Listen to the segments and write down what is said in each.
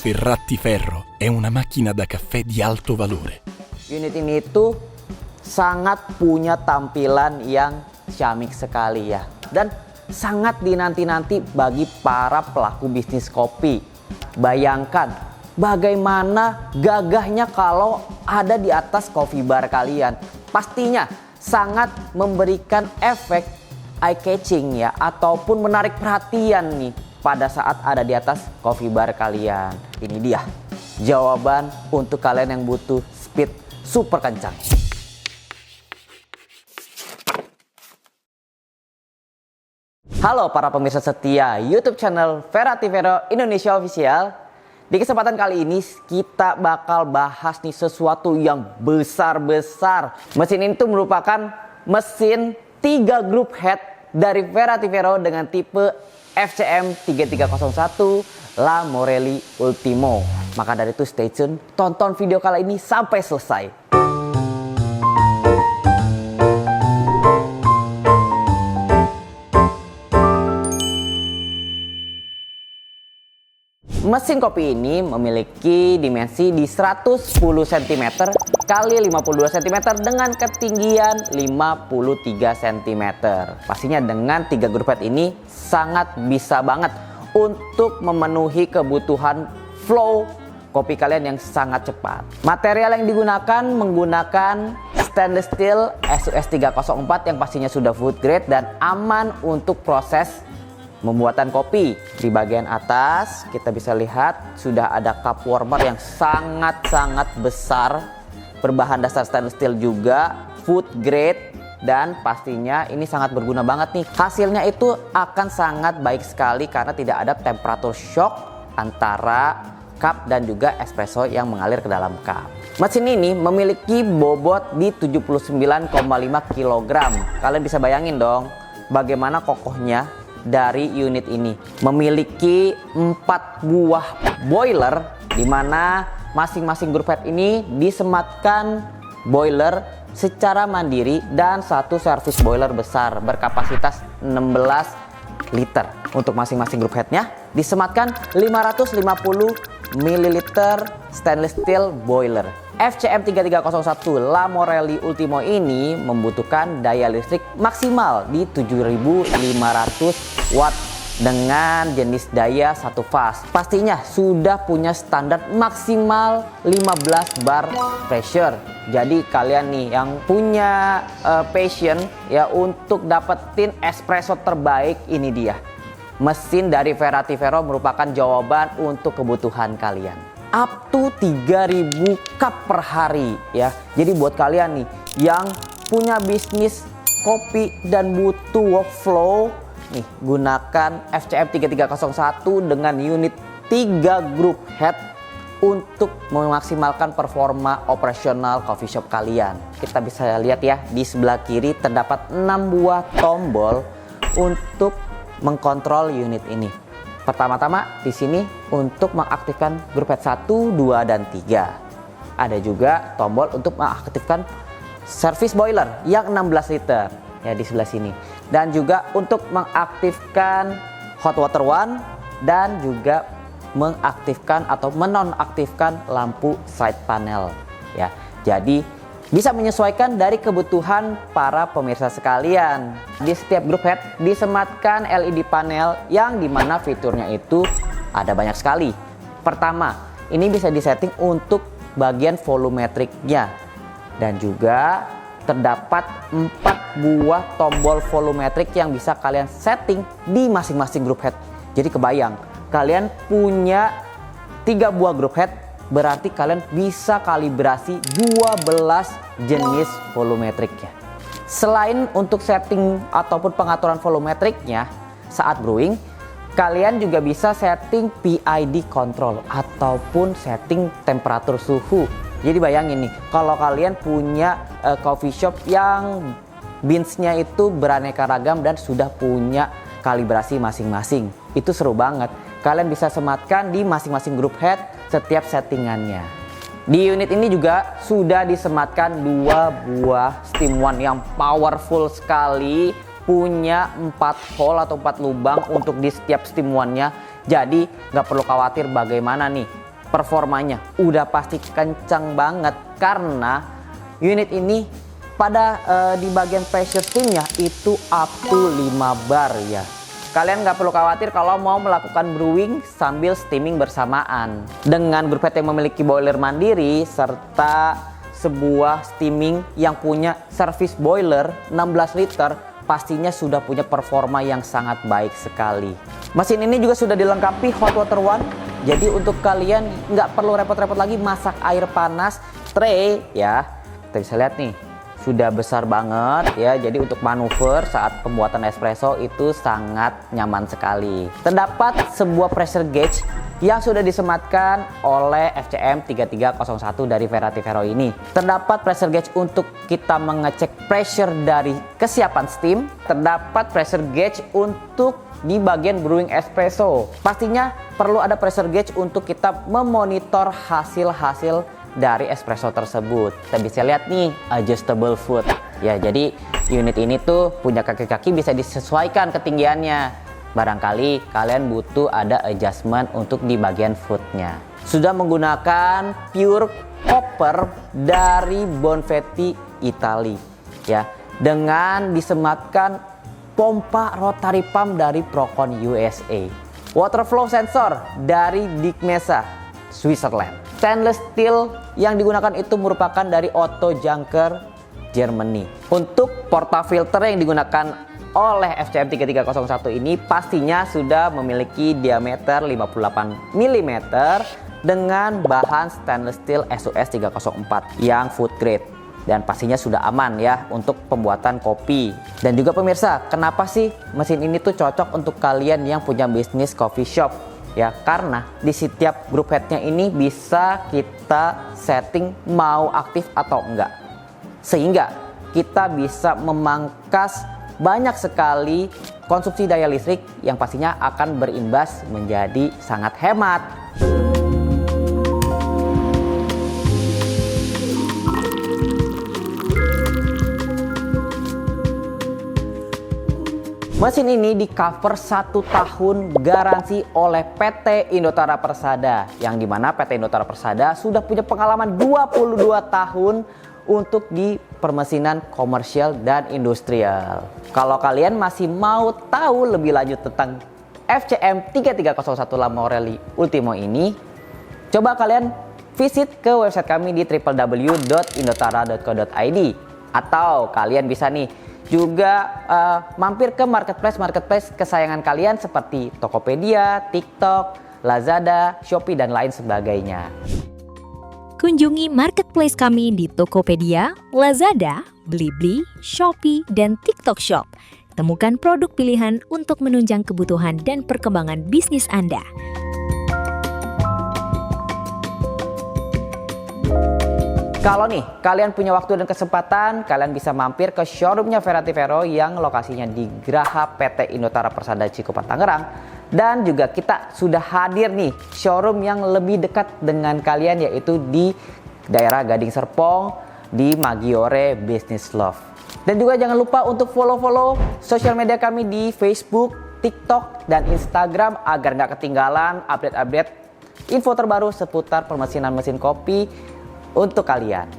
Ferratiferro è una macchina da caffè di alto valore. Unit ini tuh sangat punya tampilan yang ciamik sekali ya. Dan sangat dinanti-nanti bagi para pelaku bisnis kopi. Bayangkan bagaimana gagahnya kalau ada di atas coffee bar kalian. Pastinya sangat memberikan efek eye catching ya, ataupun menarik perhatian nih pada saat ada di atas coffee bar kalian. Ini dia jawaban untuk kalian yang butuh speed super kencang. Halo para pemirsa setia YouTube channel Ferratiferro Indonesia Official. Di kesempatan kali ini kita bakal bahas nih sesuatu yang besar-besar. Mesin ini tuh merupakan mesin 3 group head dari Ferratiferro dengan tipe FCM 3301 La Morelli Ultimo. Maka dari itu stay tune, tonton video kali ini sampai selesai. Mesin kopi ini memiliki dimensi di 110 cm kali 52 cm dengan ketinggian 53 cm. Pastinya dengan 3 grup head ini sangat bisa banget untuk memenuhi kebutuhan flow kopi kalian yang sangat cepat. Material yang digunakan menggunakan stainless steel SUS 304 yang pastinya sudah food grade dan aman untuk proses pembuatan kopi. Di bagian atas kita bisa lihat sudah ada cup warmer yang sangat-sangat besar, berbahan dasar stainless steel juga, food grade, dan pastinya ini sangat berguna banget nih. Hasilnya itu akan sangat baik sekali karena tidak ada temperatur shock antara cup dan juga espresso yang mengalir ke dalam cup. Mesin ini memiliki bobot di 79,5 kg. Kalian bisa bayangin dong bagaimana kokohnya dari unit ini. Memiliki 4 buah boiler di mana masing-masing grup head ini disematkan boiler secara mandiri dan satu servis boiler besar berkapasitas 16 liter. Untuk masing-masing grup headnya disematkan 550 ml stainless steel boiler. FCM 3301 La Morelli Ultimo ini membutuhkan daya listrik maksimal di 7500 watt dengan jenis daya 1 fast. Pastinya sudah punya standar maksimal 15 bar pressure. Jadi kalian nih yang punya passion ya untuk dapetin espresso terbaik, ini dia. Mesin dari Ferratiferro merupakan jawaban untuk kebutuhan kalian. Up to 3000 cup per hari ya. Jadi buat kalian nih yang punya bisnis kopi dan butuh workflow nih, gunakan FCM 3301 dengan unit 3 group head untuk memaksimalkan performa operasional coffee shop kalian. Kita bisa lihat ya di sebelah kiri terdapat 6 buah tombol untuk mengkontrol unit ini. Pertama-tama di sini untuk mengaktifkan grup head 1, 2, dan 3. Ada juga tombol untuk mengaktifkan service boiler yang 16 liter ya di sebelah sini. Dan juga untuk mengaktifkan hot water one dan juga mengaktifkan atau menonaktifkan lampu side panel ya. Jadi bisa menyesuaikan dari kebutuhan para pemirsa sekalian. Di setiap grup head disematkan LED panel yang dimana fiturnya itu ada banyak sekali. Pertama, ini bisa disetting untuk bagian volumetriknya. Dan juga terdapat 4 buah tombol volumetrik yang bisa kalian setting di masing-masing grup head. Jadi kebayang, kalian punya 3 buah grup head, berarti kalian bisa kalibrasi 12 jenis volumetriknya. Selain untuk setting ataupun pengaturan volumetriknya saat brewing, kalian juga bisa setting PID control ataupun setting temperatur suhu. Jadi bayangin nih, kalau kalian punya coffee shop yang beansnya itu beraneka ragam dan sudah punya kalibrasi masing-masing, itu seru banget. Kalian bisa sematkan di masing-masing group head setiap settingannya. Di unit ini juga sudah disematkan 2 buah steam one yang powerful sekali punya 4 hole atau 4 lubang untuk di setiap steam one-nya. Jadi nggak perlu khawatir bagaimana nih performanya. Udah pasti kencang banget karena unit ini pada di bagian pressure steamnya itu up to 5 bar ya. Kalian nggak perlu khawatir kalau mau melakukan brewing sambil steaming bersamaan. Dengan grup head yang memiliki boiler mandiri serta sebuah steaming yang punya service boiler 16 liter, pastinya sudah punya performa yang sangat baik sekali. Mesin ini juga sudah dilengkapi hot water one. Jadi untuk kalian nggak perlu repot-repot lagi masak air panas. Tray ya, kita bisa lihat nih, sudah besar banget ya, jadi untuk manuver saat pembuatan espresso itu sangat nyaman sekali. Terdapat sebuah pressure gauge yang sudah disematkan oleh FCM 3301 dari Verati Vero ini. Terdapat pressure gauge untuk kita mengecek pressure dari kesiapan steam. Terdapat pressure gauge untuk di bagian brewing espresso. Pastinya perlu ada pressure gauge untuk kita memonitor hasil-hasil dari espresso tersebut. Kita bisa lihat nih, adjustable foot ya, jadi unit ini tuh punya kaki-kaki bisa disesuaikan ketinggiannya. Barangkali kalian butuh ada adjustment untuk di bagian footnya. Sudah menggunakan pure copper dari Bonfetti Italia ya, dengan disematkan pompa rotary pump dari Procon USA, water flow sensor dari Dikmesa Switzerland. Stainless steel yang digunakan itu merupakan dari Otto Junker Germany. Untuk portafilter yang digunakan oleh FCM 3301 ini pastinya sudah memiliki diameter 58 mm dengan bahan stainless steel SUS 304 yang food grade. Dan pastinya sudah aman ya untuk pembuatan kopi. Dan juga pemirsa, kenapa sih mesin ini tuh cocok untuk kalian yang punya bisnis coffee shop? Ya, karena di setiap grup headnya ini bisa kita setting mau aktif atau enggak, sehingga kita bisa memangkas banyak sekali konsumsi daya listrik yang pastinya akan berimbas menjadi sangat hemat. Mesin ini di cover 1 tahun garansi oleh PT Indotara Persada, yang dimana PT Indotara Persada sudah punya pengalaman 22 tahun untuk di permesinan komersial dan industrial. Kalau kalian masih mau tahu lebih lanjut tentang FCM 3301 Lamorelli Ultimo ini, coba kalian visit ke website kami di www.indotara.co.id, atau kalian bisa nih juga mampir ke marketplace kesayangan kalian seperti Tokopedia, TikTok, Lazada, Shopee, dan lain sebagainya. Kunjungi marketplace kami di Tokopedia, Lazada, Blibli, Shopee, dan TikTok Shop. Temukan produk pilihan untuk menunjang kebutuhan dan perkembangan bisnis Anda. Kalau nih kalian punya waktu dan kesempatan, kalian bisa mampir ke showroomnya Verati Vero yang lokasinya di Graha PT Indotara Persada Cikupa Tangerang. Dan juga kita sudah hadir nih showroom yang lebih dekat dengan kalian, yaitu di daerah Gading Serpong di Maggiore Business Love. Dan juga jangan lupa untuk follow sosial media kami di Facebook, TikTok, dan Instagram agar nggak ketinggalan update-update info terbaru seputar permesinan mesin kopi untuk kalian.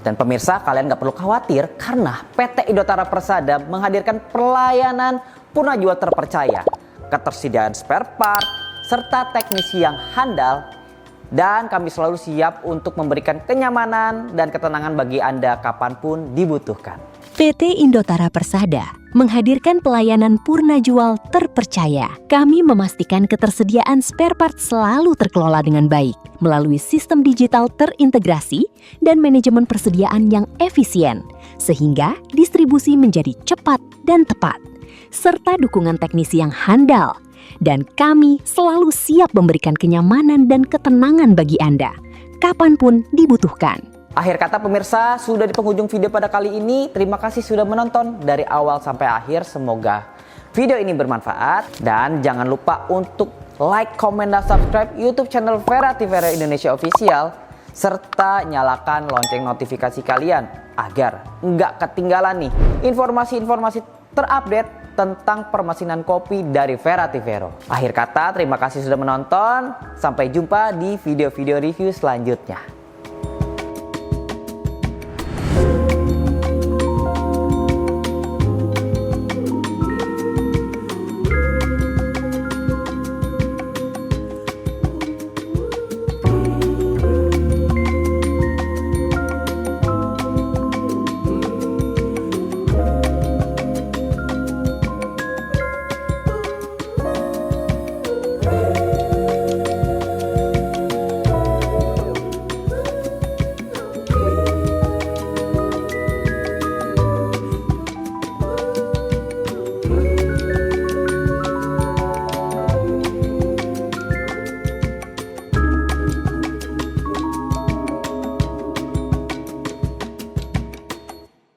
Dan pemirsa, kalian nggak perlu khawatir karena PT Indotara Persada menghadirkan pelayanan purna jual terpercaya, ketersediaan spare part, serta teknisi yang handal. Dan kami selalu siap untuk memberikan kenyamanan dan ketenangan bagi Anda kapanpun dibutuhkan. PT Indotara Persada menghadirkan pelayanan purna jual terpercaya. Kami memastikan ketersediaan spare part selalu terkelola dengan baik melalui sistem digital terintegrasi dan manajemen persediaan yang efisien, sehingga distribusi menjadi cepat dan tepat, serta dukungan teknisi yang handal. Dan kami selalu siap memberikan kenyamanan dan ketenangan bagi Anda, kapanpun dibutuhkan. Akhir kata pemirsa, sudah di penghujung video pada kali ini. Terima kasih sudah menonton dari awal sampai akhir. Semoga video ini bermanfaat. Dan jangan lupa untuk like, komen, dan subscribe YouTube channel Verati Vero Indonesia Official. Serta nyalakan lonceng notifikasi kalian agar nggak ketinggalan nih informasi-informasi terupdate tentang permesinan kopi dari Verativero. Akhir kata, terima kasih sudah menonton. Sampai jumpa di video-video review selanjutnya.